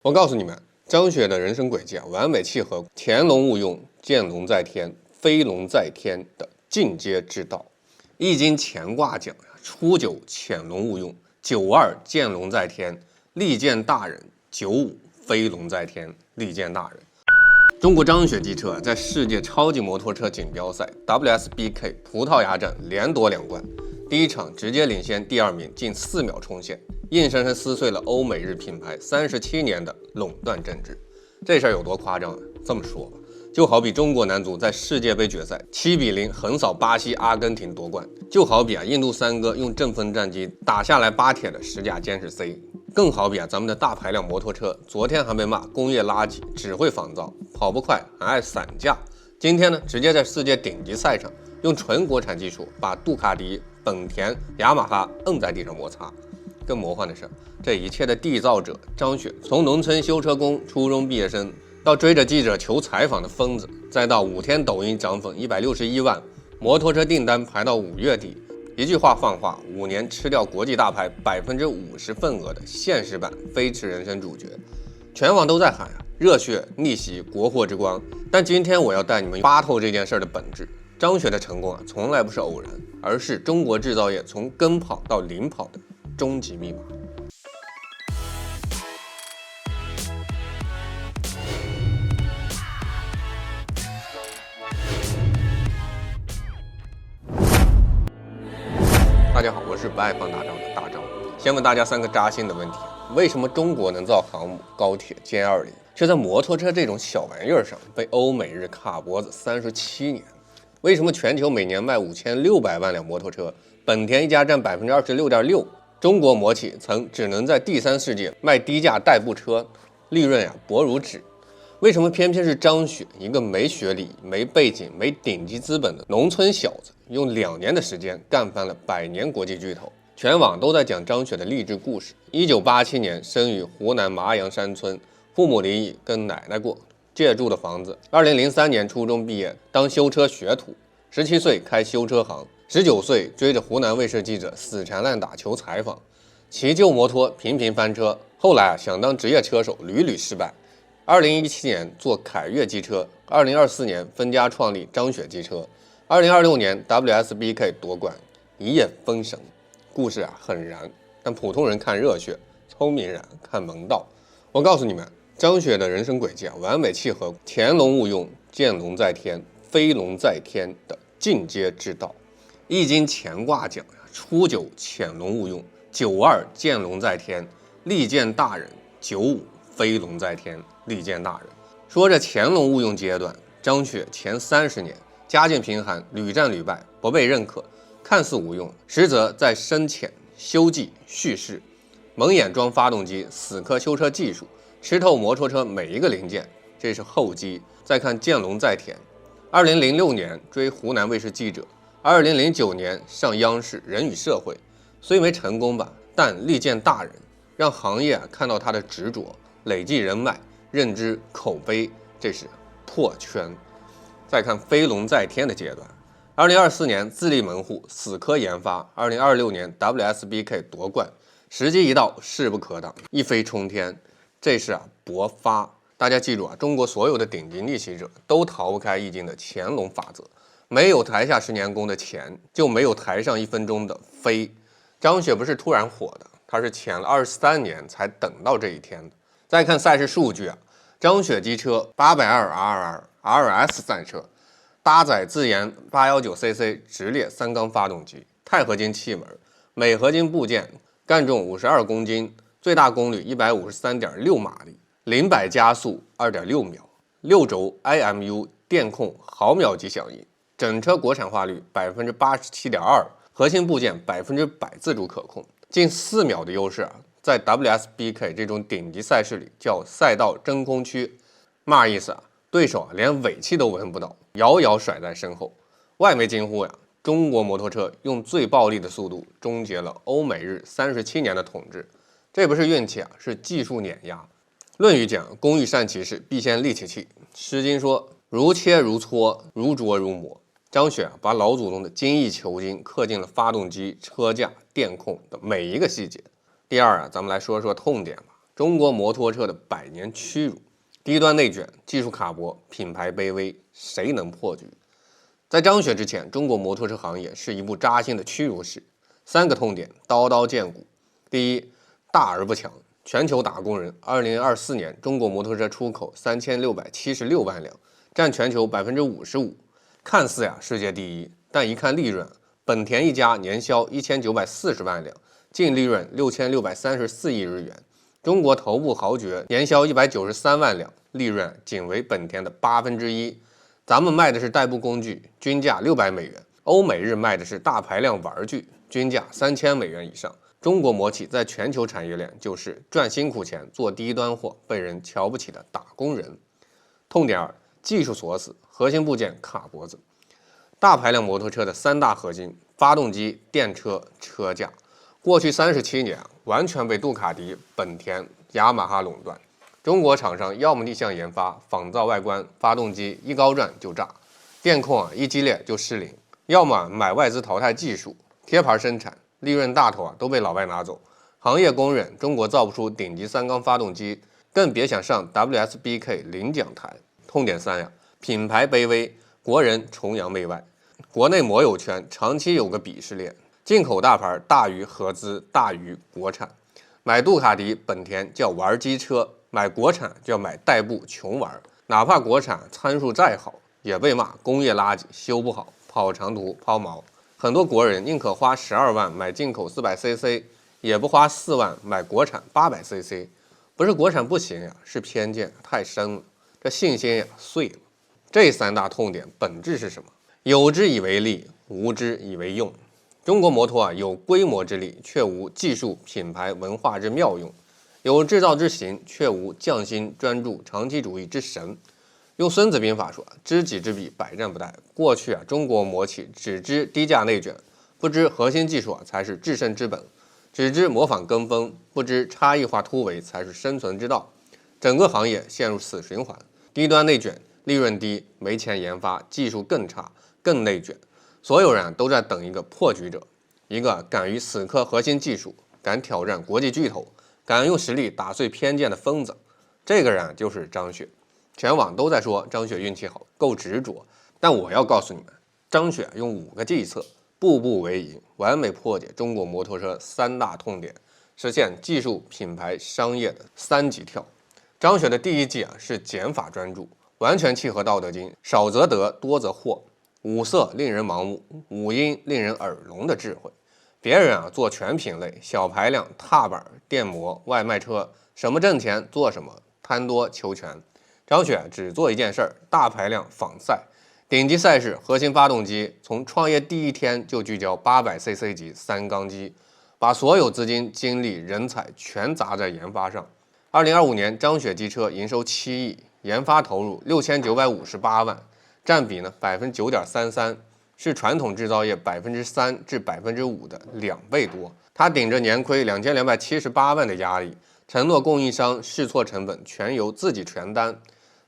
我告诉你们，张雪的人生轨迹完美契合潜龙勿用，见龙在天，飞龙在天的进阶之道。易经乾卦讲初九潜龙勿用，九二见龙在天，利见大人，九五飞龙在天，利见大人。中国张雪机车在世界超级摩托车锦标赛 WSBK 葡萄牙站连夺2冠，第一场直接领先第2名近4秒冲线，硬生生撕碎了欧美日品牌37年的垄断政治。这事儿有多夸张？这么说吧，就好比中国男足在世界杯决赛7-0横扫巴西、阿根廷夺冠，就好比印度三哥用阵风战机打下来巴铁的10架歼十 C， 更好比咱们的大排量摩托车，昨天还被骂工业垃圾，只会仿造，跑不快，还爱散架。今天呢，直接在世界顶级赛场用纯国产技术把杜卡迪、本田、雅马哈摁在地上摩擦。更魔幻的是，这一切的缔造者张雪，从农村修车工、初中毕业生，到追着记者求采访的疯子，再到5天抖音涨粉161万，摩托车订单排到5月底，一句话放话，5年吃掉国际大牌50%份额的现实版飞驰人生主角。全网都在喊热血逆袭国货之光。但今天我要带你们扒透这件事的本质。张雪的成功从来不是偶然，而是中国制造业从跟跑到领跑的终极密码。大家好，我是不爱放大招的大招。先问大家3个扎心的问题：为什么中国能造航母、高铁、歼20，却在摩托车这种小玩意儿上被欧美日卡脖子37年？为什么全球每年卖5600万辆摩托车，本田一家占26.6%，中国摩企曾只能在第3世界卖低价代步车，利润薄如纸？为什么偏偏是张雪，一个没学历、没背景、没顶级资本的农村小子，用2年的时间干翻了100年国际巨头？全网都在讲张雪的励志故事。1987年生于湖南麻阳山村，父母离异，跟奶奶过，借住的房子。2003年初中毕业，当修车学徒。17岁开修车行，19岁追着湖南卫视记者死缠烂打求采访，骑旧摩托频频翻车。后来想当职业车手，屡屡失败。2017年做凯越机车，2024年分家创立张雪机车，2026年 WSBK 夺冠，一夜封神。故事很燃，但普通人看热血，聪明人看门道。我告诉你们，张雪的人生轨迹完美契合潜龙勿用，见龙在天，飞龙在天的进阶之道。易经乾卦讲初九潜龙勿用，九二见龙在天，利见大人，九五飞龙在天，利见大人。说这潜龙勿用阶段，张雪前30年家境贫寒，屡战屡败，不被认可，看似无用，实则在深潜、修技、蓄势，蒙眼装发动机，死磕修车技术，吃透摩托车每一个零件，这是后机。再看见龙在天，2006年追湖南卫视记者，2009年上央视人与社会，虽没成功吧，但力荐大人，让行业看到他的执着，累计人脉、认知、口碑，这是破圈。再看飞龙在天的阶段，2024年自立门户，死磕研发，2026年 WSBK 夺冠，时机一到，势不可挡，一飞冲天，这是勃发。大家记住中国所有的顶级逆袭者都逃不开易经的潜龙法则，没有台下10年功的潜，就没有台上1分钟的飞。张雪不是突然火的，他是潜了23年才等到这一天的。再看赛事数据张雪机车 820RR RS 赛车，搭载自研 819cc 直列3缸发动机，钛合金气门，镁合金部件，干重52公斤，最大功率 153.6 马力，0-100加速 2.6 秒，6轴 IMU 电控毫秒级响应，整车国产化率 87.2%， 核心部件100%自主可控，近4秒的优势在 WSBK 这种顶级赛事里叫赛道真空区。嘛意思对手连尾气都闻不到，遥遥甩在身后。外媒惊呼中国摩托车用最暴力的速度终结了欧美日37年的统治。这不是运气是技术碾压。论语讲工欲善其事，必先利其器。诗经说如切如磋，如琢如磨。张雪把老祖宗的精益求精刻进了发动机、车架、电控的每一个细节。第二咱们来说说痛点吧。中国摩托车的百年屈辱，低端内卷，技术卡脖，品牌卑微，谁能破局？在张雪之前，中国摩托车行业是一部扎心的屈辱史。3个痛点，刀刀见骨。第一，大而不强，全球打工人。2024年，中国摩托车出口3676万辆，占全球55%。看似世界第一，但一看利润，本田一家年销1940万辆，净利润6634亿日元。中国头部豪爵年销193万辆，利润仅为本田的1/8。咱们卖的是代步工具，均价600美元；欧美日卖的是大排量玩具，均价3000美元以上。中国摩企在全球产业链就是赚辛苦钱做低端货，被人瞧不起的打工人。痛点2，技术锁死，核心部件卡脖子。大排量摩托车的3大核心：发动机、电车、车架。过去37年完全被杜卡迪、本田、雅马哈垄断。中国厂商要么逆向研发仿造外观，发动机一高转就炸，电控一激烈就失灵；要么买外资淘汰技术，贴牌生产，利润大头都被老外拿走。行业公认中国造不出顶级3缸发动机，更别想上 WSBK 领奖台。痛点3品牌卑微，国人崇洋媚外。国内摩友圈长期有个鄙视链，进口大牌大于合资，大于国产。买杜卡迪、本田叫玩机车，买国产叫买代步穷玩。哪怕国产参数再好，也被骂工业垃圾，修不好，跑长途抛锚。很多国人宁可花12万买进口400cc，也不花4万买国产800cc。不是国产不行是偏见太深了，这信心碎了。这3大痛点本质是什么？有之以为利，无之以为用。中国摩托有规模之力，却无技术、品牌、文化之妙用；有制造之行，却无匠心、专注、长期主义之神。用孙子兵法说，知己知彼，百战不殆。过去中国摩企只知低价内卷，不知核心技术才是制胜之本，只知模仿跟风，不知差异化突围才是生存之道。整个行业陷入死循环，低端内卷，利润低，没钱研发，技术更差，更内卷。所有人都在等一个破局者，一个敢于死磕核心技术，敢挑战国际巨头，敢用实力打碎偏见的疯子。这个人就是张雪。全网都在说张雪运气好，够执着，但我要告诉你们，张雪用5个计策，步步为营，完美破解中国摩托车3大痛点，实现技术、品牌、商业的3级跳。张雪的第一计是减法专注，完全契合道德经，少则得，多则惑。5色令人盲目，5音令人耳聋的智慧。别人做全品类，小排量、踏板、电摩、外卖车，什么挣钱做什么，贪多求全。张雪只做一件事儿，大排量仿赛。顶级赛事核心发动机，从创业第1天就聚焦800cc 级3缸机，把所有资金、精力、人才全砸在研发上。2025年，张雪机车营收7亿，研发投入6958万。占比9.33%，是传统制造业3%至5%的2倍多。他顶着年亏2278万的压力，承诺供应商试错成本全由自己全担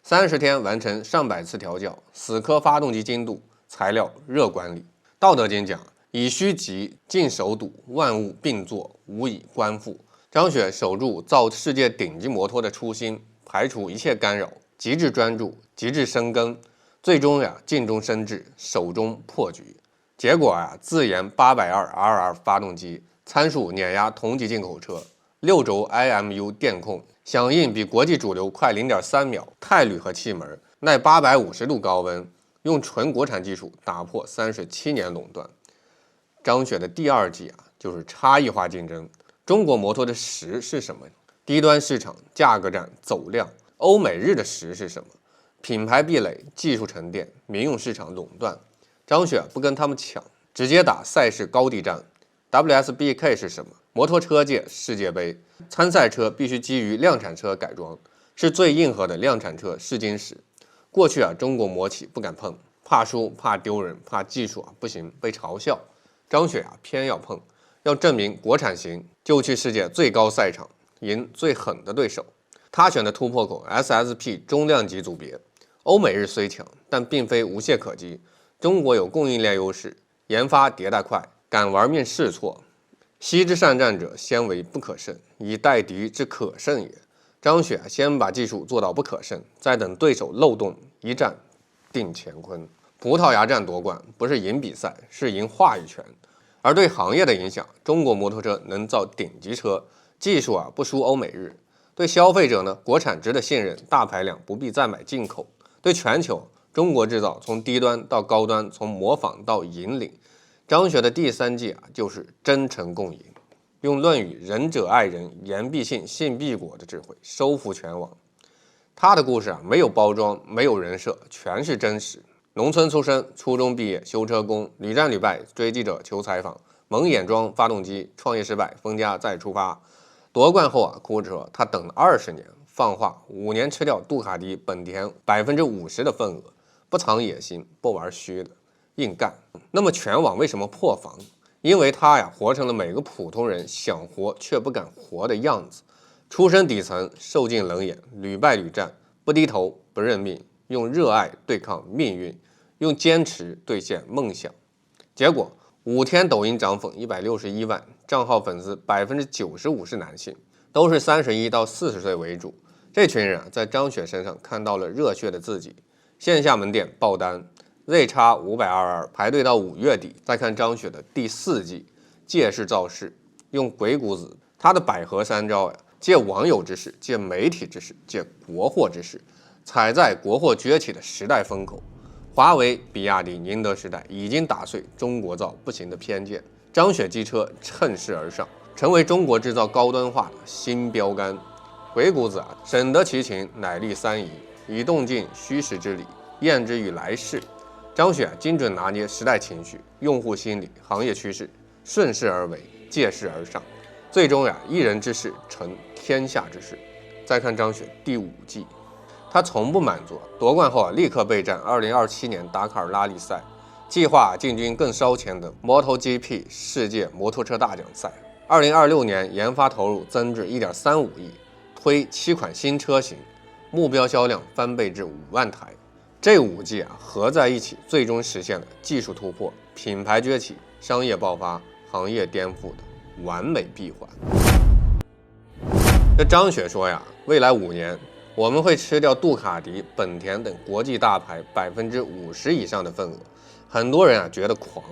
，30天完成上百次调教，死磕发动机精度、材料热管理。道德经讲，以虚极，尽守笃，万物并作，无以观复。张雪守住造世界顶级摩托的初心，排除一切干扰，极致专注，极致深耕。最终尽忠深至，手中破局。结果自研820RR 发动机，参数碾压同级进口车，6轴 IMU 电控，响应比国际主流快0.3秒，钛铝合气门，耐850度高温，用纯国产技术打破37年垄断。张雪的第2计就是差异化竞争。中国摩托的实是什么？低端市场价格战走量。欧美日的实是什么？品牌壁垒、技术沉淀、民用市场垄断。张雪不跟他们抢，直接打赛事高地战。WSBK 是什么？摩托车界世界杯。参赛车必须基于量产车改装，是最硬核的量产车试金石。过去中国摩企不敢碰，怕输、怕丢人、怕技术不行被嘲笑。张雪偏要碰，要证明国产行，就去世界最高赛场，赢最狠的对手。他选的突破口 SSP 中量级组别。欧美日虽强，但并非无懈可击。中国有供应链优势，研发迭代快，敢玩命试错。昔之善战者，先为不可胜，以待敌之可胜也。张雪先把技术做到不可胜，再等对手漏洞，一战定乾坤。葡萄牙站夺冠不是赢比赛，是赢话语权。而对行业的影响，中国摩托车能造顶级车，技术不输欧美日。对消费者呢，国产值的信任，大排量不必再买进口。对全球，中国制造从低端到高端，从模仿到引领。张雪的第3计就是真诚共赢，用《论语》仁者爱人，言必信，信必果的智慧收服全网。他的故事没有包装，没有人设，全是真实。农村出身，初中毕业，修车工，屡战屡败，追记者求采访，蒙眼装发动机，创业失败，分家再出发。夺冠后哭着说，他等了20年，放话5年吃掉杜卡迪、本田50%的份额，不藏野心，不玩虚的，硬干。那么全网为什么破防？因为他活成了每个普通人想活却不敢活的样子。出身底层，受尽冷眼，屡败屡战，不低头，不认命，用热爱对抗命运，用坚持兑现梦想。结果5天抖音涨粉161万，账号粉丝95%是男性，都是31到40岁为主。这群人在张雪身上看到了热血的自己。线下门店爆单 ZX522 排队到5月底。再看张雪的第4计，借势造势，用鬼谷子他的百合3招借网友之势，借媒体之势，借国货之势，踩在国货崛起的时代风口。华为、比亚迪、宁德时代已经打碎中国造不行的偏见，张雪机车趁势而上，成为中国制造高端化的新标杆。鬼谷子审得其情，乃立3仪，以动静虚实之理，验之于来世。张雪精准拿捏时代情绪、用户心理、行业趋势，顺势而为，借势而上，最终一人之势成天下之事。再看张雪第5计，他从不满足，夺冠后立刻备战2027年达喀尔拉力赛，计划进军更烧钱的 MotoGP 世界摩托车大奖赛。2026年研发投入增至1.35亿，推7款新车型，目标销量翻倍至5万台。这5计合在一起，最终实现了技术突破、品牌崛起、商业爆发、行业颠覆的完美闭环。这张雪说未来5年我们会吃掉杜卡迪、本田等国际大牌50%以上的份额。很多人觉得狂，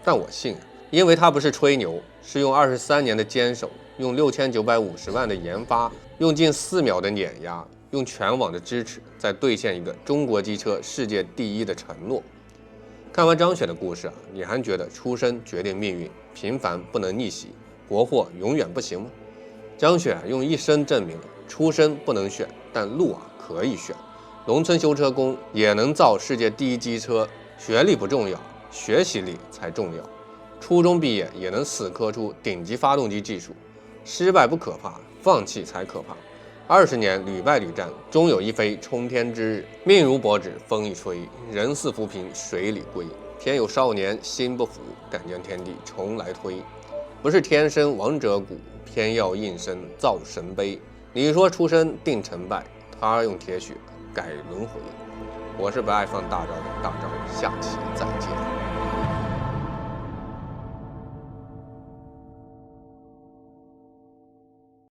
但我信因为他不是吹牛，是用23年的坚守，用6950万的研发，用近4秒的碾压，用全网的支持，在兑现一个中国机车世界第1的承诺。看完张雪的故事你还觉得出身决定命运，平凡不能逆袭，国货永远不行吗？张雪用一生证明了出身不能选，但路可以选。农村修车工也能造世界第1机车，学历不重要，学习力才重要。初中毕业也能死磕出顶级发动机技术，失败不可怕，放弃才可怕。20年屡败屡战，终有一飞冲天之日。命如薄纸风一吹，人似浮萍水里归。偏有少年心不服，敢将天地重来推。不是天生王者骨，偏要应声造神杯。你说出身定成败，他用铁血改轮回。我是不爱放大招的大招，下期再见。